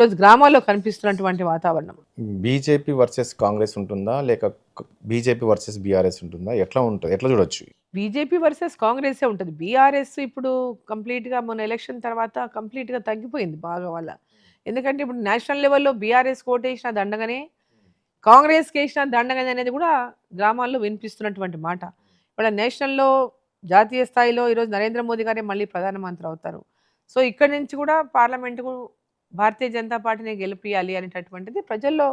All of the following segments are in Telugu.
ఈరోజు గ్రామాల్లో కనిపిస్తున్నటువంటి వాతావరణం. బీజేపీ వర్సెస్ కాంగ్రెస్ ఉంటుందా? లేక బీజేపీ వర్సెస్ బీఆర్ఎస్ ఉంటుందా? ఎట్లా ఉంటది? ఎట్లా చూడొచ్చు? బీజేపీ వర్సెస్ కాంగ్రెసే ఉంటది. బీఆర్ఎస్ ఇప్పుడు కంప్లీట్‌గా మొన్న ఎలక్షన్ తర్వాత కంప్లీట్‌గా తగ్గిపోయింది బాగా వాళ్ళ. ఎందుకంటే ఇప్పుడు నేషనల్ లెవెల్‌లో బీఆర్ఎస్‌కి ఓటేసినా దండగనే, కాంగ్రెస్‌కేసినా దండగనే అనేది కూడా గ్రామాల్లో వినిపిస్తున్నటువంటి మాట. ఇవాళ నేషనల్‌లో జాతీయ స్థాయిలో ఈరోజు నరేంద్ర మోదీ గారే మళ్ళీ ప్రధానమంత్రి అవుతారు. సో, ఇక్కడి నుంచి కూడా పార్లమెంట్‌కు భారతీయ జనతా పార్టీని గెలిపియాలి అనేటటువంటిది ప్రజల్లో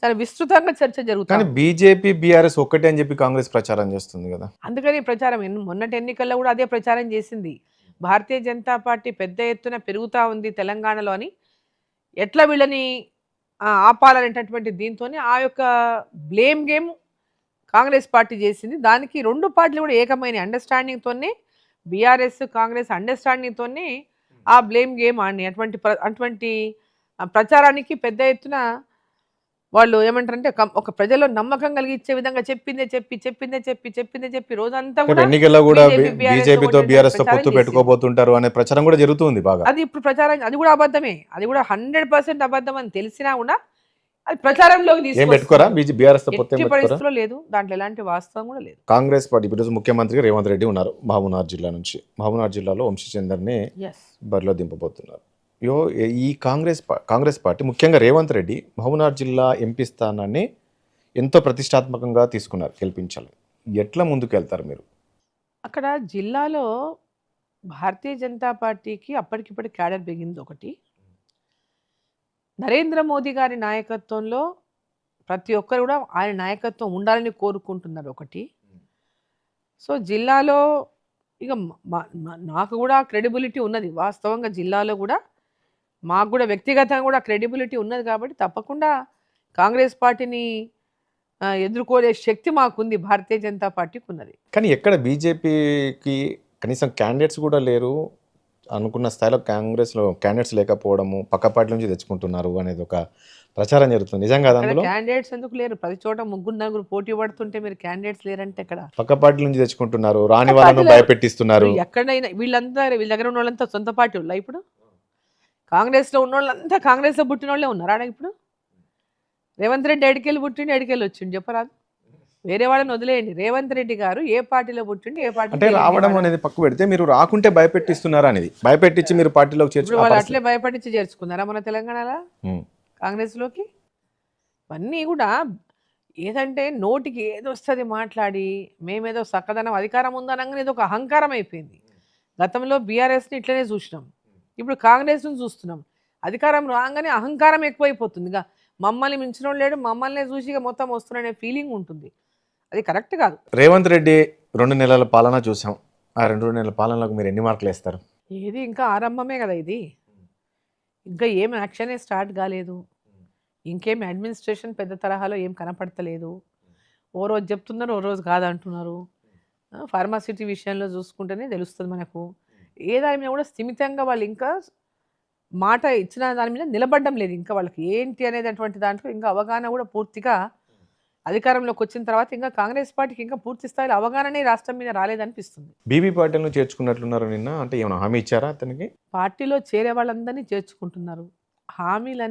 చాలా విస్తృతంగా చర్చ జరుగుతా కానీ ఉంది. బీజేపీ, బీఆర్ఎస్ ఒక్కటే అని చెప్పి కాంగ్రెస్ ప్రచారం చేస్తుంది కదా! అందుకని ప్రచారం మొన్నటి ఎన్నికల్లో కూడా అదే ప్రచారం చేసింది. భారతీయ జనతా పార్టీ పెద్ద ఎత్తున పెరుగుతా ఉంది తెలంగాణలో అని, ఎట్లా వీళ్ళని ఆపాలనేటటువంటి దీంతోని ఆ యొక్క బ్లేమ్ గేమ్ కాంగ్రెస్ పార్టీ చేసింది. దానికి 2 పార్టీలు కూడా ఏకమైన అండర్‌స్టాండింగ్‌తోనే బీఆర్ఎస్, కాంగ్రెస్ అండర్‌స్టాండింగ్‌తోనే ఆ బ్లేమ్ గేమ్ ఆడినాయి. అటువంటి ప్రచారానికి పెద్ద ఎత్తున వాళ్ళు ఏమంటారంటే ఒక ప్రజల్లో నమ్మకం కలిగించే విధంగా చెప్పిందే చెప్పి రోజంతా రేపు కూడా ఎన్నికల్లో కూడా బీజేపీ, బీఆర్ఎస్ బీజేపీతో, ఓటేద్దామని బీఆర్ఎస్‌తో ప్రచారం పొత్తు చేసింది. పెట్టుకోబోతుంటారు అనే ప్రచారం కూడా జరుగుతుంది బాగా. అది ఇప్పుడు ప్రచారం అది కూడా అబద్ధమే. అది కూడా 100% అబద్ధం అని తెలిసినా కూడా అది ప్రచారంలోకి ఏం పెట్టుకోరా? తీసుకొస్తున్నారు. బీఆర్ఎస్‌తో పొత్తు ఏం ఎట్టి పెట్టుకోరా? పరిస్థితిలో లేదు. దాంట్లో ఎలాంటి వాస్తవం కూడా లేదు. కాంగ్రెస్ పార్టీ ఈరోజు ముఖ్యమంత్రిగా రేవంత్ రెడ్డి ఉన్నారు మహబూబ్‌నగర్ జిల్లా నుంచి. మహబూబ్‌నగర్ జిల్లాలో వంశీచందర్‌ని యెస్. బరిలో దింపబోతున్నారు. ఈ కాంగ్రెస్ పార్టీ ముఖ్యంగా రేవంత్ రెడ్డి మహబూబ్‌నగర్ జిల్లా ఎంపీ స్థానాన్ని ఎంతో ప్రతిష్టాత్మకంగా తీసుకున్నారు గెలిపించాలి. ఎట్లా ముందుకెళ్తారు మీరు? అక్కడ జిల్లాలో భారతీయ జనతా పార్టీకి అప్పటికిప్పటి క్యాడర్ బిగింది ఒకటి. నరేంద్ర మోదీ గారి నాయకత్వంలో ప్రతి ఒక్కరు కూడా ఆయన నాయకత్వం ఉండాలని కోరుకుంటున్నారు ఒకటి. సో, జిల్లాలో ఇక నాకు కూడా క్రెడిబిలిటీ ఉన్నది. వాస్తవంగా జిల్లాలో కూడా మాకు కూడా వ్యక్తిగతంగా కూడా క్రెడిబిలిటీ ఉన్నది కాబట్టి తప్పకుండా కాంగ్రెస్ పార్టీని ఎదుర్కొనే శక్తి మాకుంది. భారతీయ జనతా పార్టీకి ఉన్నది. కానీ ఎక్కడ బీజేపీకి కనీసం క్యాండిడేట్స్ కూడా లేరు. అనుకున్న స్థాయిలో కాంగ్రెస్‌లో క్యాండిడేట్స్ లేకపోవడము, పక్క పార్టీ నుంచి తెచ్చుకుంటున్నారు అనేది ఒక ప్రచారం జరుగుతుంది. నిజం కాదా అక్కడ అందులో? క్యాండిడేట్స్ ఎందుకు లేరు? ప్రతి చోట ముగ్గురు నలుగురు పోటీ పడుతుంటే మీరు క్యాండిడేట్స్ లేరంటే ఎక్కడ? పక్క పార్టీ నుంచి తెచ్చుకుంటున్నారు. రాని పక్క వాళ్ళను పార్టీలో భయపెట్టిస్తున్నారు. ఎక్కడైనా వీళ్ళ దగ్గర ఉన్నోళ్ళంతా సొంత పార్టీలా ఇప్పుడు? కాంగ్రెస్‌లో ఉన్నోళ్ళంతా కాంగ్రెస్‌లో పుట్టినోళ్ళే ఉన్నారా ఆడ ఇప్పుడు? రేవంత్ రెడ్డి ఏడికెళ్ళి పుట్టిండు, ఏడికెళ్ళి వచ్చిండు చెప్పరాదు? వేరే వాళ్ళని వదిలేయండి. రేవంత్ రెడ్డి గారు ఏ పార్టీలో పుట్టిండు, ఏ అంటే పార్టీకి రావడం అనేది పక్క పెడితే మీరు రాకుంటే భయపెట్టిస్తున్నారు అనేది. భయపెట్టించి మీరు పార్టీలోకి చేర్చు ఇప్పుడు వాళ్ళు అట్లే భయపడించి చేర్చుకున్నారా మన తెలంగాణలో హ్మ్. కాంగ్రెస్‌లోకి? ఇవన్నీ కూడా ఏదంటే నోటికి ఏదొస్తది మాట్లాడి మేమేదో సక్కదనం అధికారం ఉందనంగానే ఏదో ఒక అహంకారం అయిపోయింది. గతంలో బీఆర్ఎస్‌ని ఇట్లనే చూసినాం. ఇప్పుడు కాంగ్రెస్‌ని చూస్తున్నాం. అధికారం రాగానే అహంకారం ఎక్కువైపోతుంది. ఇక మమ్మల్ని మించినోడు లేడు, మమ్మల్నే చూసి ఇక మొత్తం వస్తున్నాడనే ఫీలింగ్ ఉంటుంది. అది కరెక్ట్ కాదు. రేవంత్ రెడ్డి 2 నెలల పాలన చూసాం. ఆ 2 నెలల పాలనలకు మీరు ఎన్ని మార్కులు వేస్తారు? ఏది ఇంకా ఆరంభమే కదా ఇది. ఇంకా ఏం యాక్షనే స్టార్ట్ కాలేదు. ఇంకేం అడ్మినిస్ట్రేషన్ పెద్ద తరహాలో ఏం కనపడతలేదు. ఓ రోజు చెప్తున్నారు, ఓ రోజు కాదంటున్నారు. ఫార్మాసిటీ విషయంలో చూసుకుంటేనే తెలుస్తుంది మనకు. ఏ దాని మీద కూడా స్థిమితంగా వాళ్ళు ఇంకా మాట ఇచ్చిన దాని మీద నిలబడడం లేదు. ఇంకా వాళ్ళకి ఏంటి అనేటటువంటి దాంట్లో ఇంకా అవగాహన కూడా పూర్తిగా అధికారంలోకి వచ్చిన తర్వాత ఇంకా కాంగ్రెస్ పార్టీకి ఇంకా పూర్తి స్థాయిలో అవగాహనే రాష్ట్రం మీద రాలేదనిపిస్తుంది. బీబీ పాటిల్‌ను చేర్చుకున్నట్లున్నారు నిన్న. అంటే ఏమైనా హామీ ఇచ్చారా అతనికి? పార్టీలో చేరే వాళ్ళందరినీ చేర్చుకుంటున్నారు. హామీలని